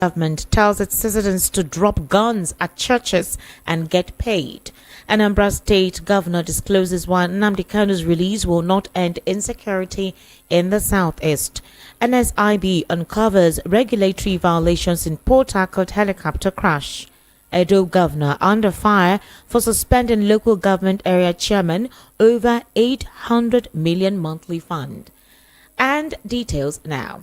Government tells its citizens to drop guns at churches and get paid. Anambra State Governor discloses why Nnamdi Kanu's release will not end insecurity in the southeast. NSIB uncovers regulatory violations in Port Harcourt helicopter crash. Edo Governor under fire for suspending local government area chairman over 800 million monthly fund. And details now.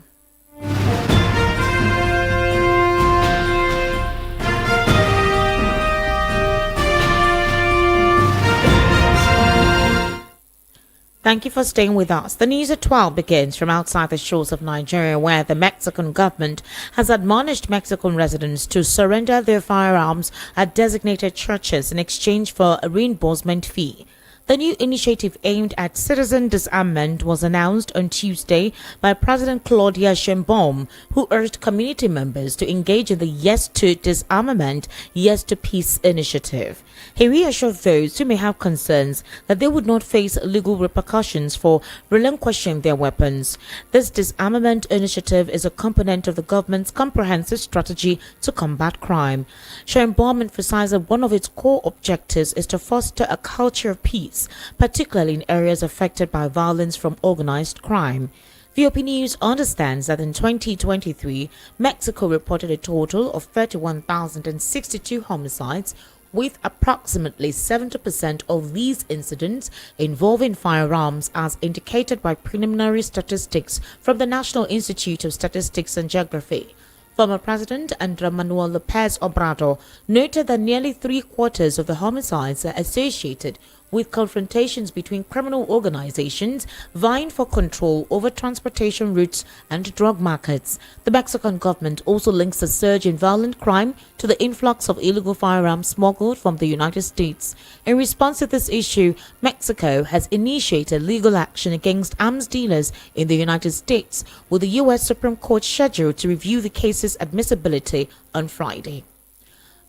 Thank you for staying with us. The news at 12 begins from outside the shores of Nigeria, where the Mexican government has admonished Mexican residents to surrender their firearms at designated churches in exchange for a reimbursement fee. The new initiative aimed at citizen disarmament was announced on Tuesday by President Claudia Sheinbaum, who urged community members to engage in the Yes to Disarmament, Yes to Peace initiative. He reassured those who may have concerns that they would not face legal repercussions for relinquishing their weapons. This disarmament initiative is a component of the government's comprehensive strategy to combat crime. Sheinbaum emphasized that one of its core objectives is to foster a culture of peace, particularly in areas affected by violence from organized crime. VOP News understands that in 2023, Mexico reported a total of 31,062 homicides, with approximately 70% of these incidents involving firearms, as indicated by preliminary statistics from the National Institute of Statistics and Geography. Former President Andrés Manuel López Obrador noted that nearly three-quarters of the homicides are associated with confrontations between criminal organizations vying for control over transportation routes and drug markets. The Mexican government also links the surge in violent crime to the influx of illegal firearms smuggled from the United States. In response to this issue, Mexico has initiated legal action against arms dealers in the United States, with the U.S. Supreme Court scheduled to review the case's admissibility on Friday.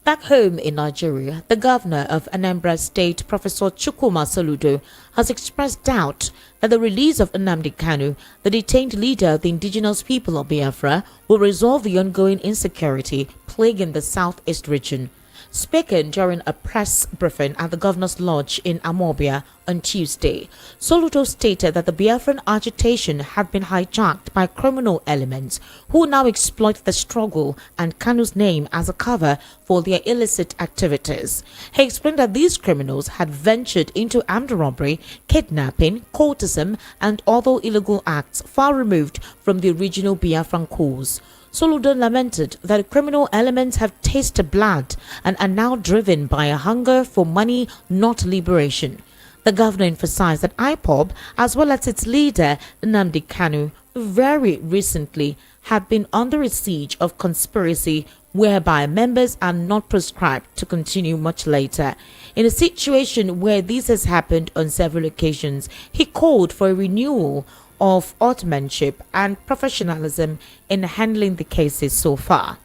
Back home in Nigeria, the governor of Anambra State, Professor Igbo-soludo, has expressed doubt that the release of Nnamdi Kanu, the detained leader of the indigenous people of Biafra, will resolve the ongoing insecurity plaguing the southeast region. Speaking during a press briefing at the Governor's Lodge in Amobia on Tuesday, Soludo stated that the Biafran agitation had been hijacked by criminal elements who now exploit the struggle and Kanu's name as a cover for their illicit activities. He explained that these criminals had ventured into armed robbery, kidnapping, cultism, and other illegal acts far removed from the original Biafran cause. Soludo lamented that criminal elements have tasted blood and are now driven by a hunger for money, not liberation. The governor emphasized that IPOB, as well as its leader Nnamdi Kanu, very recently have been under a siege of conspiracy whereby members are not prescribed to continue much later. In a situation where this has happened on several occasions, he called for a renewal of authorship and professionalism in handling the cases so far.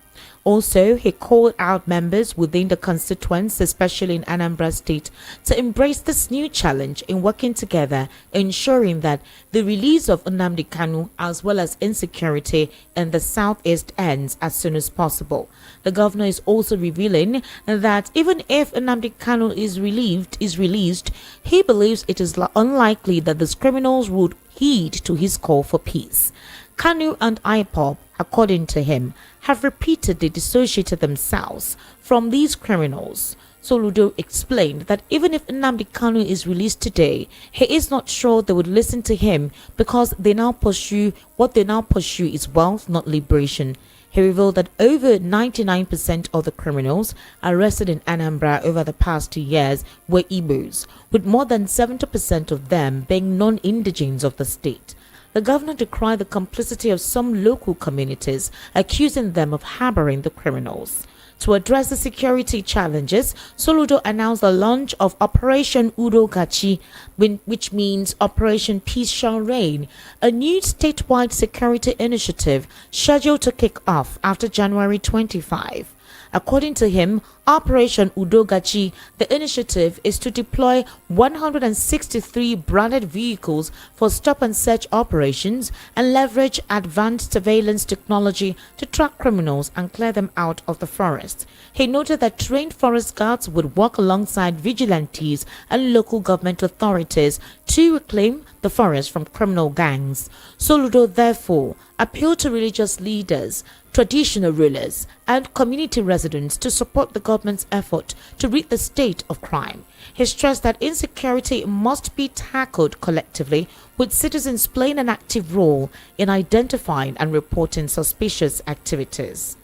Also, he called out members within the constituents, especially in Anambra State, to embrace this new challenge in working together, ensuring that the release of Nnamdi Kanu as well as insecurity in the southeast ends as soon as possible. The governor is also revealing that even if Nnamdi Kanu is released, he believes it is unlikely that the criminals would heed to his call for peace. Kanu and IPOB, according to him, have repeatedly dissociated themselves from these criminals. Soludo explained that even if Nnamdi Kanu is released today, he is not sure they would listen to him because what they now pursue is wealth, not liberation. He revealed that over 99% of the criminals arrested in Anambra over the past 2 years were Igbos, with more than 70% of them being non-indigenes of the state. The governor decried the complicity of some local communities, accusing them of harboring the criminals. To address the security challenges, Soludo announced the launch of Operation Udo Gachi, which means Operation Peace Shall Reign, a new statewide security initiative scheduled to kick off after January 25. According to him, Operation Udogachi, the initiative is to deploy 163 branded vehicles for stop and search operations and leverage advanced surveillance technology to track criminals and clear them out of the forest. He noted that trained forest guards would work alongside vigilantes and local government authorities to reclaim the forest from criminal gangs. Soludo therefore appealed to religious leaders, traditional rulers, and community residents to support the government's effort to rid the state of crime. He stressed that insecurity must be tackled collectively, with citizens playing an active role in identifying and reporting suspicious activities.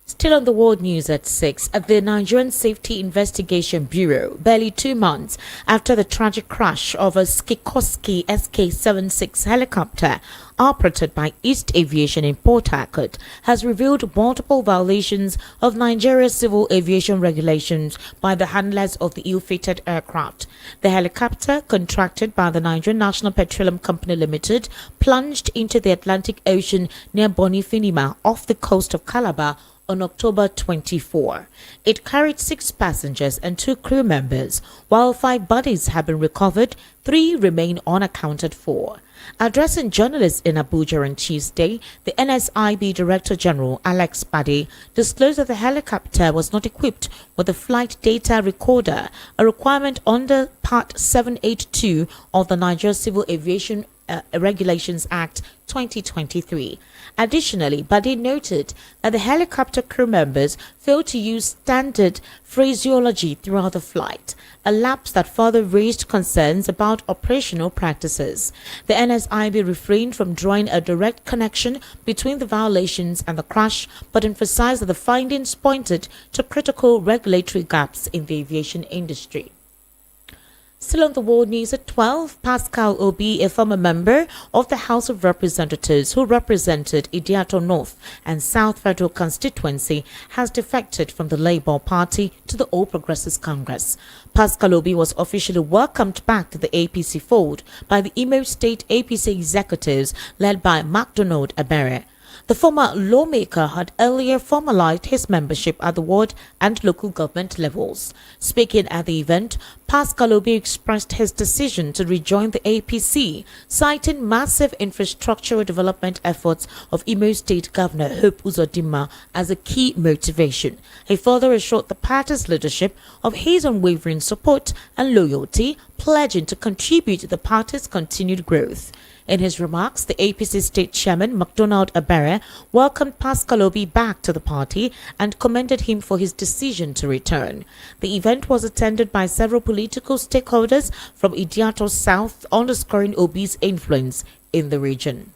Still on the world news at 6, the Nigerian Safety Investigation Bureau, barely 2 months after the tragic crash of a Skikorsky SK-76 helicopter operated by East Aviation in Port Harcourt, has revealed multiple violations of Nigeria's civil aviation regulations by the handlers of the ill-fated aircraft. The helicopter, contracted by the Nigerian National Petroleum Company Limited, plunged into the Atlantic Ocean near Bonifinima off the coast of Calabar on October 24. It carried 6 passengers and 2 crew members. While 5 bodies have been recovered, 3 remain unaccounted for. Addressing journalists in Abuja on Tuesday, the NSIB Director General Alex Bade disclosed that the helicopter was not equipped with a flight data recorder, a requirement under Part 782 of the Nigeria Civil Aviation Regulations Act 2023. Additionally, Bade noted that the helicopter crew members failed to use standard phraseology throughout the flight, a lapse that further raised concerns about operational practices. The NSIB refrained from drawing a direct connection between the violations and the crash, but emphasized that the findings pointed to critical regulatory gaps in the aviation industry. Still on the world news at 12, Pascal Obi, a former member of the House of Representatives who represented Idiato North and South Federal constituency, has defected from the Labour Party to the All Progressives Congress. Pascal Obi was officially welcomed back to the APC fold by the Imo State APC executives led by MacDonald Abere. The former lawmaker had earlier formalized his membership at the ward and local government levels. Speaking at the event, Pascal Obi expressed his decision to rejoin the APC, citing massive infrastructural development efforts of Imo State Governor Hope Uzodinma as a key motivation. He further assured the party's leadership of his unwavering support and loyalty, pledging to contribute to the party's continued growth. In his remarks, the APC State Chairman MacDonald Abere welcomed Pascal Obi back to the party and commended him for his decision to return. The event was attended by several political stakeholders from Idiato South, underscoring Obi's influence in the region.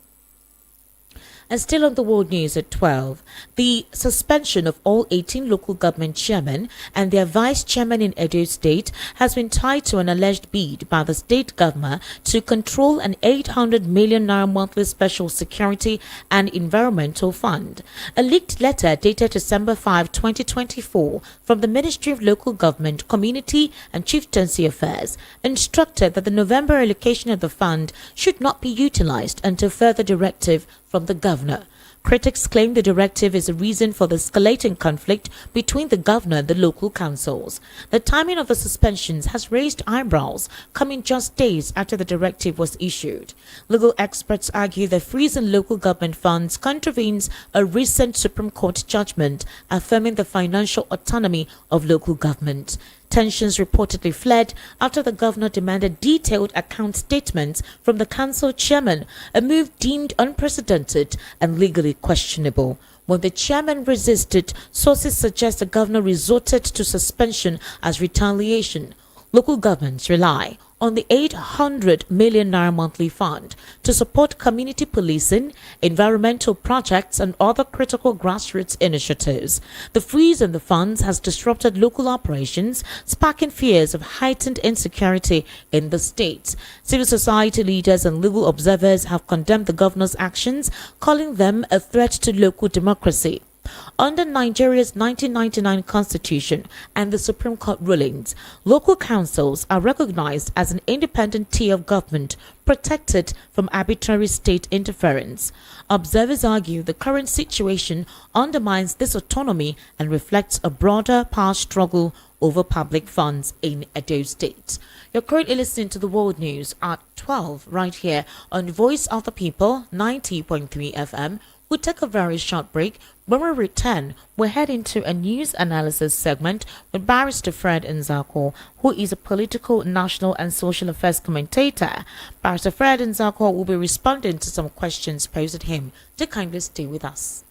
And still on the world news at 12, the suspension of all 18 local government chairmen and their vice chairman in Edo State has been tied to an alleged bid by the state governor to control an 800 million naira monthly special security and environmental fund. A leaked letter dated December 5, 2024 from the Ministry of Local Government, Community and Chieftaincy Affairs instructed that the November allocation of the fund should not be utilized until further directive from the governor. Critics claim the directive is a reason for the escalating conflict between the governor and the local councils. The timing of the suspensions has raised eyebrows, coming just days after the directive was issued. Legal experts argue that freezing local government funds contravenes a recent Supreme Court judgment affirming the financial autonomy of local government. Tensions reportedly fled after the governor demanded detailed account statements from the council chairman, a move deemed unprecedented and legally questionable. When the chairman resisted, sources suggest the governor resorted to suspension as retaliation. Local governments rely on the 800 million naira monthly fund to support community policing, environmental projects, and other critical grassroots initiatives. The freeze in the funds has disrupted local operations, sparking fears of heightened insecurity in the state. Civil society leaders and legal observers have condemned the governor's actions, calling them a threat to local democracy. Under Nigeria's 1999 Constitution and the Supreme Court rulings, local councils are recognized as an independent tier of government protected from arbitrary state interference. Observers argue the current situation undermines this autonomy and reflects a broader power struggle over public funds in Edo State. You're currently listening to the World News at 12 right here on Voice of the People 90.3 FM. We'll take a very short break. When we return, we'll head into a news analysis segment with Barrister Fred Nzako, who is a political, national and social affairs commentator. Barrister Fred Nzako will be responding to some questions posed at him. Do kindly stay with us.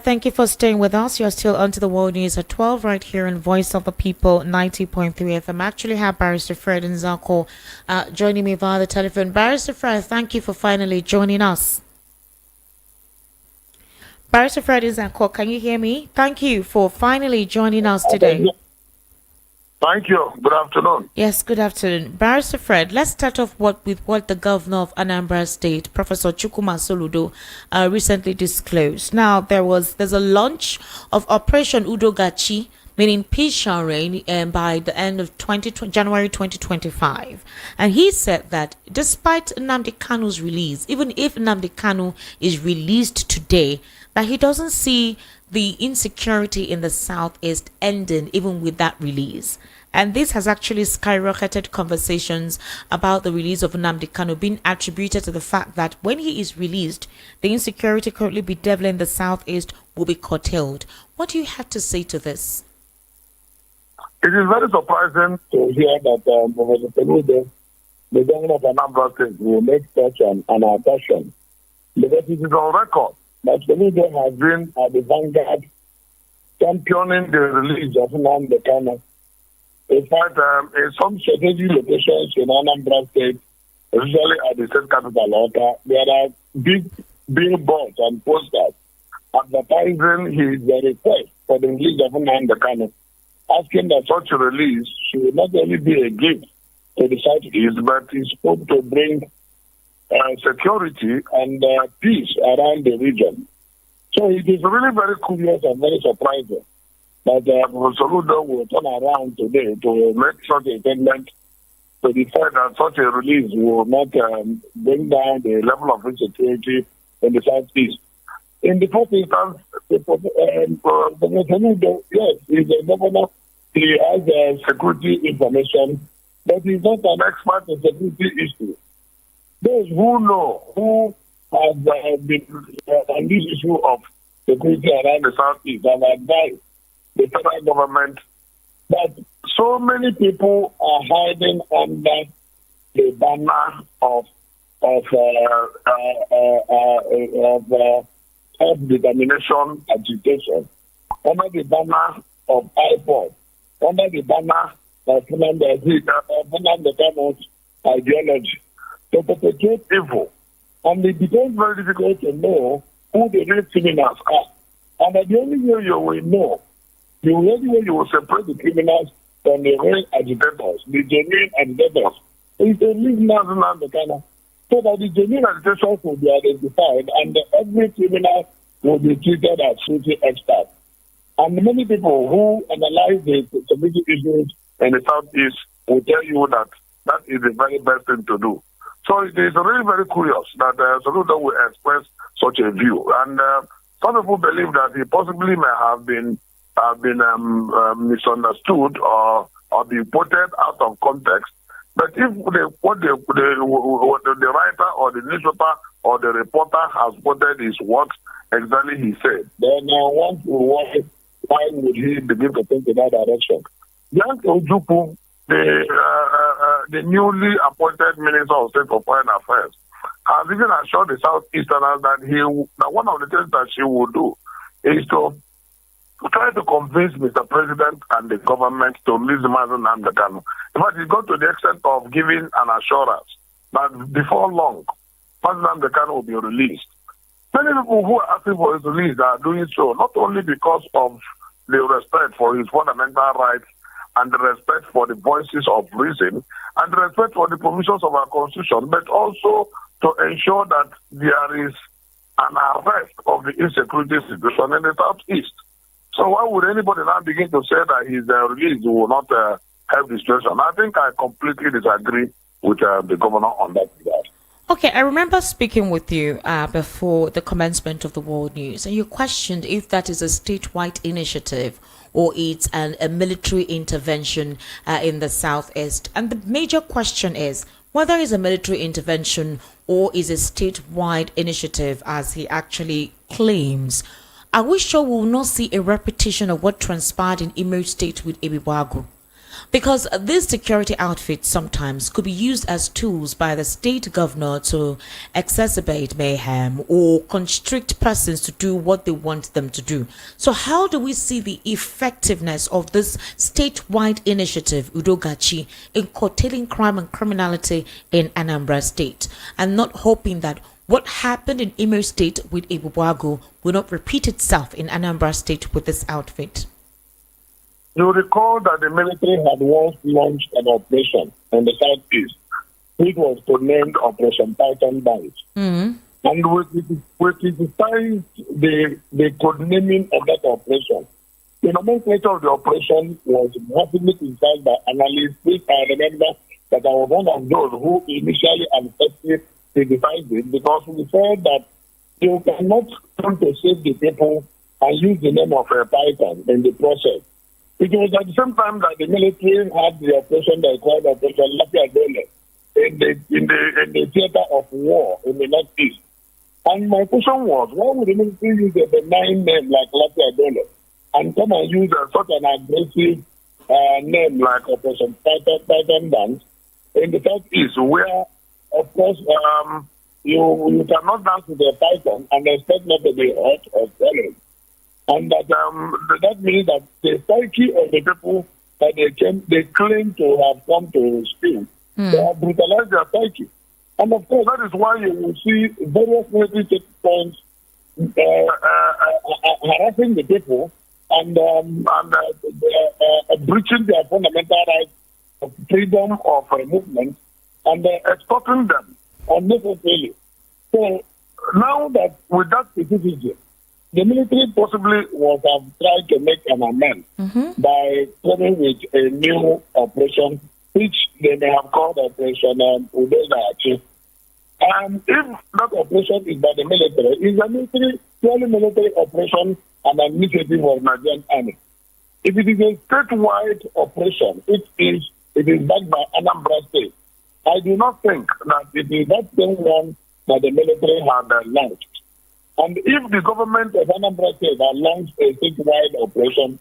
Thank you for staying with us. You're still on to the World News at 12 right here in Voice of the People 90.3 FM. I actually have Barrister Fred Nzako joining me via the telephone. Barrister Fred, thank you for finally joining us. Barrister Fred Nzako, can you hear me? Thank you for finally joining us today. Thank you. Good afternoon. Yes, good afternoon. Barrister Fred, let's start off with what the governor of Anambra State, Professor Igbo-soludo, recently disclosed. Now, there's a launch of Operation Udogachi, meaning peace shall reign, by the end of January 2025. And he said that despite Nnamdi Kanu's release, even if Nnamdi Kanu is released today, that he doesn't see the insecurity in the southeast ending even with that release. And this has actually skyrocketed conversations about the release of Nnamdi Kanu being attributed to the fact that when he is released, the insecurity currently bedeviling the southeast will be curtailed. What do you have to say to this? It is very surprising to hear that Professor Soludo, the governor of Anambra State, will make such an assertion, because it is on record that Soludo has been at the vanguard championing the release of Nnamdi Kanu. In fact, in some strategic locations in Anambra State, especially at the state capital, Ota, there are big billboards and posters advertising his request for the release of Nnamdi Kanu, asking that such a release should not only be a gift to the Southeast, but is supposed to bring security and peace around the region. So it is really very curious and very surprising that Professor Soludo will turn around today to make such a statement to the fact that such a release will not bring down the level of insecurity in the Southeast. In the first instance, Professor Soludo, yes, he's a governor. He has security information, but he's not an expert in security issues. Those who know, who have been on this issue of security around the Southeast have advised the federal government that so many people are hiding under the banner of self-determination agitation, under the banner of IPOD, under the banner Fernando Kano's ideology to perpetrate evil. And it becomes very difficult to know who the real criminals are. And the only way you will know, the only way you will separate the criminals from the real agitators, the genuine agitators, is to leave Fernando Kano so that the genuine agitators will be identified and every criminal will be treated as security experts. And many people who analyze the security issues in the Southeast will tell you that that is the very best thing to do. So it is really very curious that Soludo will express such a view. And some people believe that he possibly may have been misunderstood or be quoted out of context. But if what the writer or the newspaper or the reporter has quoted is what exactly he said, then one will wonder why would he begin to think in that direction. Young Ojuku, the newly appointed Minister of State for Foreign Affairs, has even assured the Southeasterners that one of the things that she will do is to try to convince Mr. President and the government to release Nnamdi Kanu. In fact, he got to the extent of giving an assurance that before long, Nnamdi Kanu will be released. Many people who are asking for his release are doing so not only because of the respect for his fundamental rights and the respect for the voices of reason and the respect for the provisions of our constitution, but also to ensure that there is an arrest of the insecurity situation in the Southeast. So why would anybody now begin to say that his release will not help the situation? I think I completely disagree with the governor on that regard. Okay, I remember speaking with you before the commencement of the World News, and you questioned if that is a statewide initiative or it's a military intervention in the Southeast. And the major question is whether it's a military intervention or is a statewide initiative, as he actually claims. Are we sure we will not see a repetition of what transpired in Imo State with Ebiwagu? Because these security outfits sometimes could be used as tools by the state governor to exacerbate mayhem or constrict persons to do what they want them to do. So how do we see the effectiveness of this statewide initiative, Udogachi, in curtailing crime and criminality in Anambra State, and not hoping that what happened in Imo State with Ebiwagu will not repeat itself in Anambra State with this outfit? You recall that the military had once launched an operation in the Southeast, which was codenamed Operation Python Bite. Mm-hmm. And we criticized the codenaming of that operation. The nomenclature of the operation was massively criticized by analysts, which I remember that I was one of those who initially and firstly criticized it because we said that you cannot come to save the people and use the name of a python in the process. It was at the same time that the military had the operation they called Operation Lafiadole in the theater of war in the Northeast. And my question was, why would the military use a benign name like Lafiadole and come and use such an aggressive name like Operation Python Dance in the Southeast, where, of course, you cannot dance with a python and expect not to be hurt or swallowed. And that means that the psyche of the people that they claim to have come to steal, they have brutalized their psyche. And of course, that is why you will see various military checkpoints harassing the people and breaching their fundamental rights of freedom of movement and extorting them unnecessarily. So now that with that specificity, the military possibly would have tried to make an amend by coming with a new operation, which they may have called Operation Udogachi. And if that operation is by the military, it's a purely military operation and an initiative of Nigerian Army. If it is a statewide operation, it is backed by Anambra State. I do not think that it is that same one that the military had launched. And if the government of Anambra State had launched a statewide operation,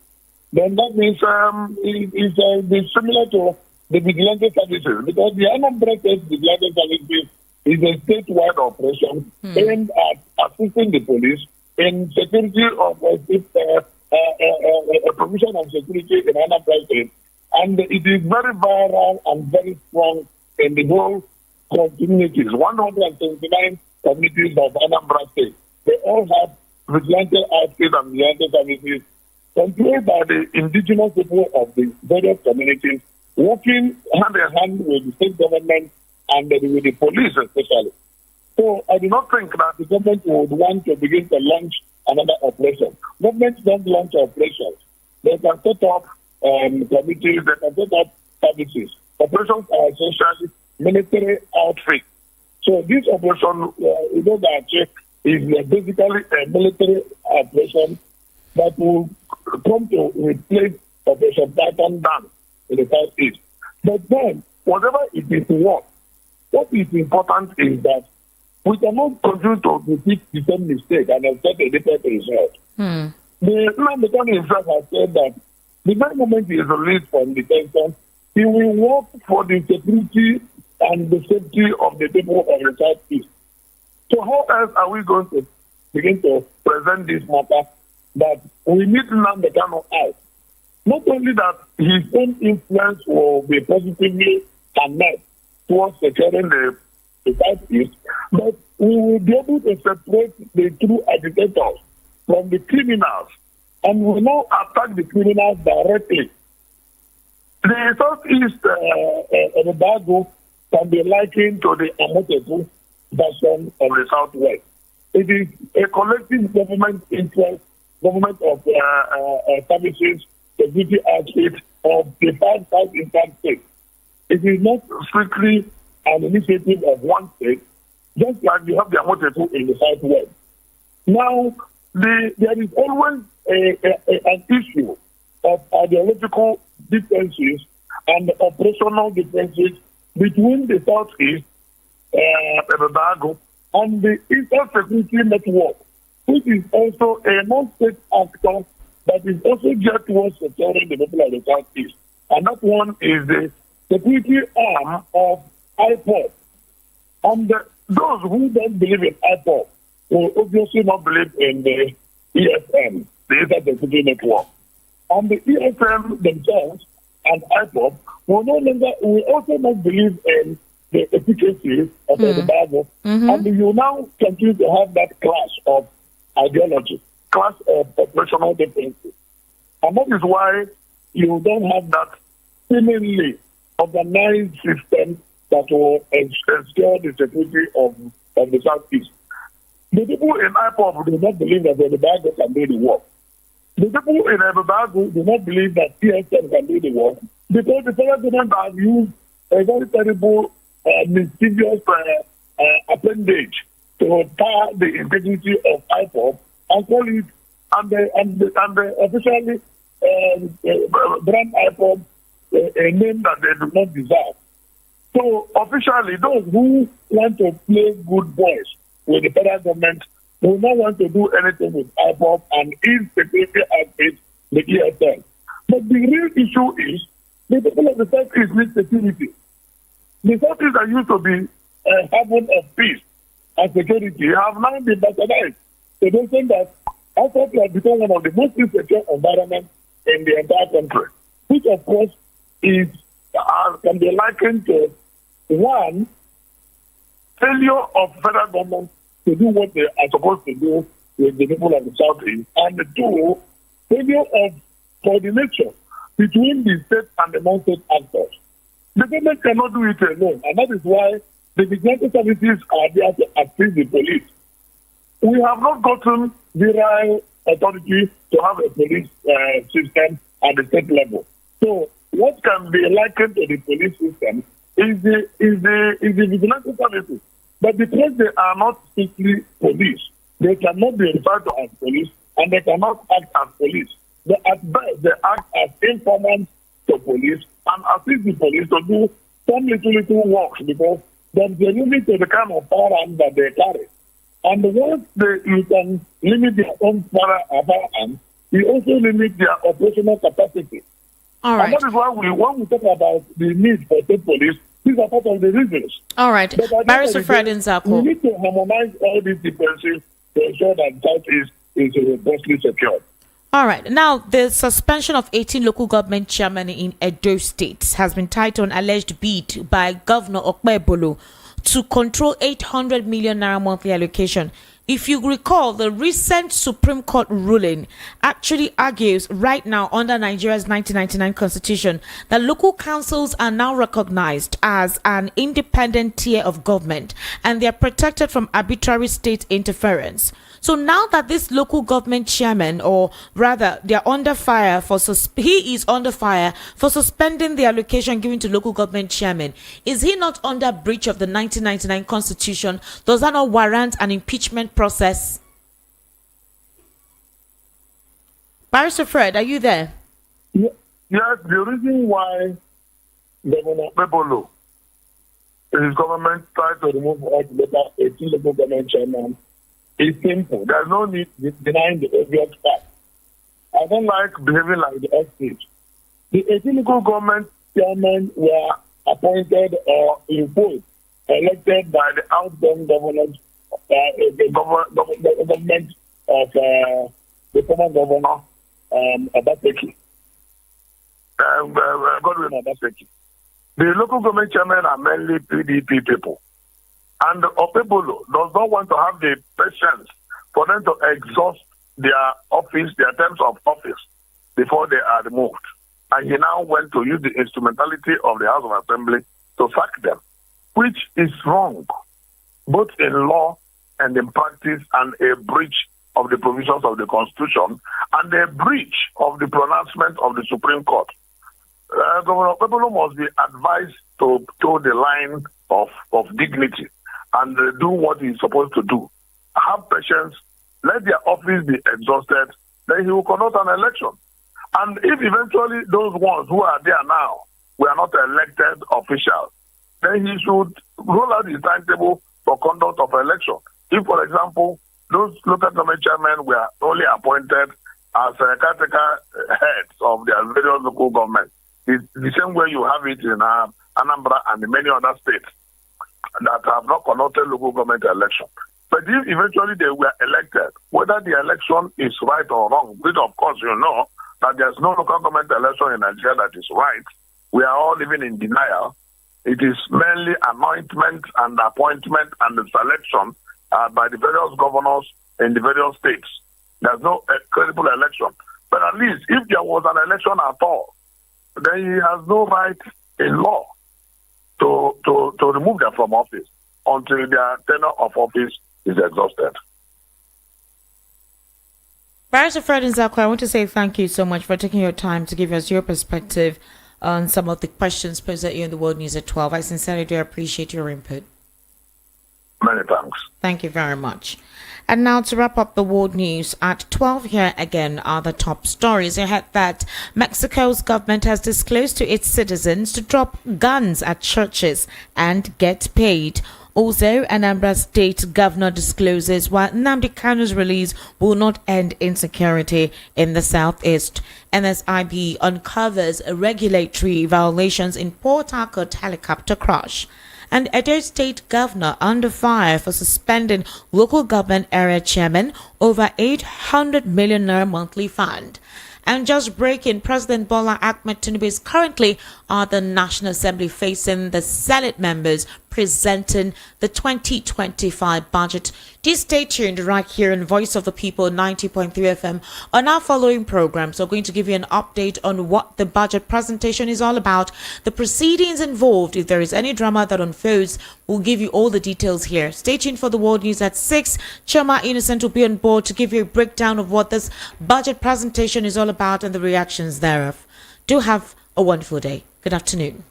then that means it's similar to the vigilante services, because the Anambra State vigilante services is a statewide operation aimed at assisting the police in security of a provision of security in Anambra State And it is very viral and very strong in the whole communities. 179 communities of Anambra State. They all have vigilante outfits and vigilante services controlled by the indigenous people of the various communities, working hand in hand with the state government and with the police especially. So I do not think that the government would want to begin to launch another operation. Governments don't launch operations. They can set up committees, they can set up services. Operations are essentially military outfit. So this operation, that is basically a military operation that will come to replace Operation Titan Dam in the southeast. But then, whatever it is worth, what is important is that we cannot continue to repeat the same mistake and expect a different result. The Nigerian himself has said that the very moment he is released from detention, he will work for the security and the safety of the people of the southeast. So how else are we going to begin to present this matter that we need to now become out? Not only that his own influence will be positively connected towards securing the southeast, but we will be able to separate the true agitators from the criminals, and we will now attack the criminals directly. The southeast Ebubago can be likened to the Amotebu version of the southwest. It is a collective government interest, government of services, security outfit of the 5 southeastern states. It is not strictly an initiative of one state, just like you have the Amotebu in the southwest. Now, there is always an issue of ideological differences and operational differences between the southeast Ebubago and the Eastern Security Network, which is also a non-state actor that is also geared towards securing the people of the southeast. And that one is the security arm of IPOB. And those who don't believe in IPOB will obviously not believe in the ESM, the Eastern Security Network. And the ESM themselves and IPOB will also not believe in the efficacy of the Bible. And you now continue to have that clash of ideology, clash of operational differences. And that is why you don't have that seemingly organized system that will ensure the security of the Southeast. The people in IPOB do not believe that the Bible can do the work. The people in Ebubago do not believe that TSM can do the work because the federal government has used a very terrible, mischievous appendage to tar the integrity of IPOB and call it, and officially brand IPOB a name that they do not deserve. So officially, those who want to play good boys with the federal government will not want to do anything with IPOB and its security outfit, the ESL. But the real issue is the people of the Southeast need security. The Southeast that used to be a haven of peace and security have now been bastardized. They don't think that IPOB has become one of the most insecure environments in the entire country, which of course is can be likened to one, failure of federal government to do what they are supposed to do with the people of the Southeast, and two, failure of coordination between the state and the non-state actors. The government cannot do it alone, and that is why the vigilante services are there to assist the police. We have not gotten virile authority to have a police system at the state level. So what can be likened to the police system is the vigilante services. But because they are not strictly police, they cannot be referred to as police, and they cannot act as police. They at best they act as informants to police and assist the police to do some little work because there is a limit to the kind of firearms that they carry. And once you can limit their own firearms, you also limit their operational capacity. All right. And that is why when we talk about the need for state police, these are part of the reasons. All right. Barrister Fred Nzako. We need to harmonize all these differences to ensure that Southeast is robustly secured. All right. Now, the suspension of 18 local government chairmen in Edo State has been tied to an alleged bid by Governor Okpebolo to control 800 million naira monthly allocation. If you recall, the recent Supreme Court ruling actually argues right now under Nigeria's 1999 constitution that local councils are now recognized as an independent tier of government and they are protected from arbitrary state interference. So now that this local government chairman, or rather they are under fire for he is under fire for suspending the allocation given to local government chairman, is he not under breach of the 1999 constitution? Does that not warrant an impeachment process? Barrister Fred, are you there? Yes, the reason why Governor Pebolo, his government tried to remove all the 18 local government chairmen is simple. There's no need denying the obvious fact. I don't like behaving like the estate. The 18 local government chairmen were appointed or imposed, elected by the outgoing government, the government of the former governor, Abaseki, Godwin Abaseki. The local government chairmen are mainly PDP people. And Okpebolo does not want to have the patience for them to exhaust their office, their terms of office, before they are removed. And he now went to use the instrumentality of the House of Assembly to sack them, which is wrong, both in law and in practice, and a breach of the provisions of the Constitution, and a breach of the pronouncement of the Supreme Court. Governor Okpebolo must be advised to toe the line of dignity and do what he's supposed to do. Have patience, let their office be exhausted, then he will conduct an election. And if eventually those ones who are there now were not elected officials, then he should roll out his timetable for conduct of election. If, for example, those local government chairmen were only appointed as caretaker heads of their various local governments, it's the same way you have it in Anambra and in many other states that have not conducted local government election. But if eventually they were elected, whether the election is right or wrong, which of course you know that there's no local government election in Nigeria that is right, we are all living in denial. It is mainly anointment and appointment and the selection by the various governors in the various states. There's no credible election. But at least if there was an election at all, then he has no right in law to remove them from office until their tenure of office is exhausted. Barrister Fred Nzakwa, I want to say thank you so much for taking your time to give us your perspective on some of the questions posed at you in the World News at 12. I sincerely do appreciate your input. Many thanks. Thank you very much. And now to wrap up the world news at 12, here again are the top stories. I heard that Mexico's government has disclosed to its citizens to drop guns at churches and get paid. Also, Anambra State Governor discloses while Nnamdi Kanu's release will not end insecurity in the southeast. NSIB uncovers regulatory violations in Port Harcourt helicopter crash. And Edo State Governor under fire for suspending local government area chairman over 800 million naira monthly fund. And just breaking, President Bola Ahmed Tinubu is currently at the National Assembly facing the Senate members presenting the 2025 budget. Do stay tuned right here in Voice of the People 90.3 FM. On our following programs, we're going to give you an update on what the budget presentation is all about, the proceedings involved. If there is any drama that unfolds, we'll give you all the details here. Stay tuned for the world news at 6. Choma Innocent will be on board to give you a breakdown of what this budget presentation is all about and the reactions thereof. Do have a wonderful day. Good afternoon.